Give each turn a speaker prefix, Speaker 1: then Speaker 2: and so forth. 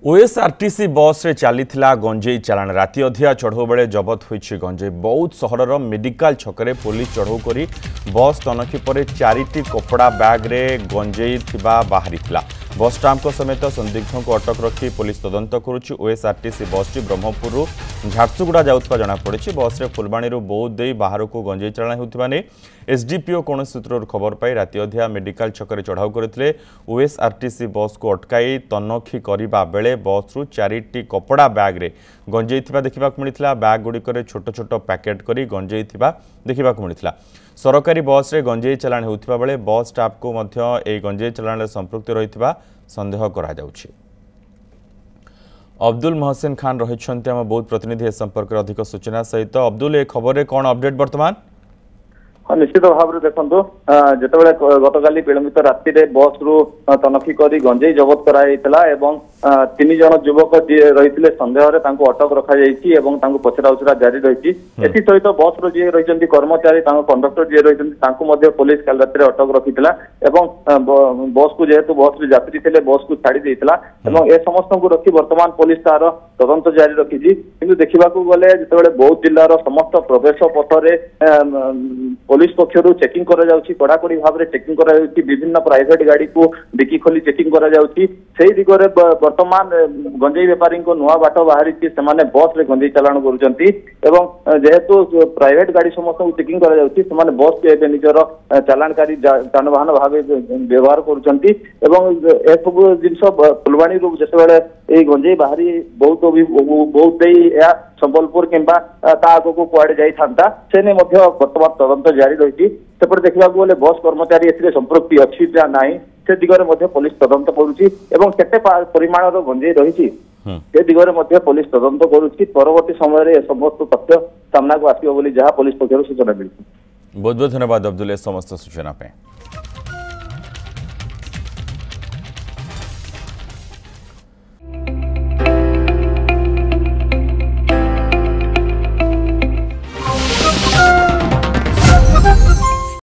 Speaker 1: OSRTC बस रे चलीथिला गंजेई चालाण राति अधिया चढ़ऊ बेले जबत होईछि गंजेई। बौद्ध सहरर मेडिकल छकरे पुलिस चढ़ऊ करी बस तनखी पर 4टी कपड़ा बैग रे गंजेई थिबा बाहरीथिला। बस स्टाम्प को समेत संदिग्ध को अटक रखी पुलिस तदंत करुछि। ओएसआरटीसी बस टी ब्रह्मपुर झारसुगुड़ा जाउथबा जणा पड़िछि। बस रे फुलबाणी बौद्ध देई बाहर को गंजेई चालाण होउथबा ने एसडीपीओ कौन सूत्र खबर पाई राति अधिया मेडिकल छकरे चढ़ाऊ करथिले। ओएसआरटीसी बस को अटकाई तनखी करिबा बेले बस रु 4टी कपड़ा बैग रे गंजेई थिबा देखिबाक मिलिथिला। बैग गुड़िकर छोट छोट पैकेट करी गंजेई थिबा देखिबाक मिलिथिला। सरकारी बस रे गंजेई चालाण होउथिबा बेले बस स्टाफ को मध्य ए गंजेई चालाण रे संपृक्त रहिथिबा संदेह करा जाउछि। अब्दुल मोहसिन खान रहिछन्ते हम बहुत प्रतिनिधि ए संपर्क अधिक सूचना सहित। अब्दुल ए खबर रे कोन अपडेट वर्तमान?
Speaker 2: हाँ, निश्चित भाव में देखो जो गतकाली विलंबित राति बस रु तनखी करी गंजेई जबत कराइला एवं 3 जन युवक जी रही सन्देह अटक रखा पचरा उचरा जारी रही। सहित बस जी रही कर्मचारी कंडक्टर जी रही पुलिस काल रात अटक रखी बस को जेहेतु बस यात्री थे बस को छाड़ी देता ए समस्त को रखी बर्तमान पुलिस तार तदंत जारी रखी। कि देखा गले जो बौद्ध जिलार समस्त प्रवेश पथरे पुलिस पक्षर चेकिंग कड़ाकड़ी भाव में चेकिंग विभिन्न प्राइवेट गाड़ी को डिकी खोली चेकिंग दिगरे वर्तमान गंजेई बेपारी नुआ बाट बाहरी से बस रे गंजेई चालाण कर जेहेतु प्राइवेट गाड़ी समस्त चेकिंग कर बस के निजर चालाणकारी जानवाहन भाव व्यवहार कर जिनस फुलवाणी जिते गंजेई बाहरी बहुत संबलपुर किंबा आग को कुआड़े जाता से बर्तमान तदंत जारी रही। सेपटे देखा गले बस कर्मचारी संपृक्ति अच्छी ना से दिगरे पुलिस तदंत करुच्ची केते परिमाण गंजेई रही से दिगरे पुलिस तदंत करुच्ची। परवर्ती समय समस्त तथ्य सामना को आसो जहाँ पुलिस पक्ष सूचना मिली।
Speaker 1: बहुत बहुत धन्यवाद अब्दुल समस्त सूचना पे।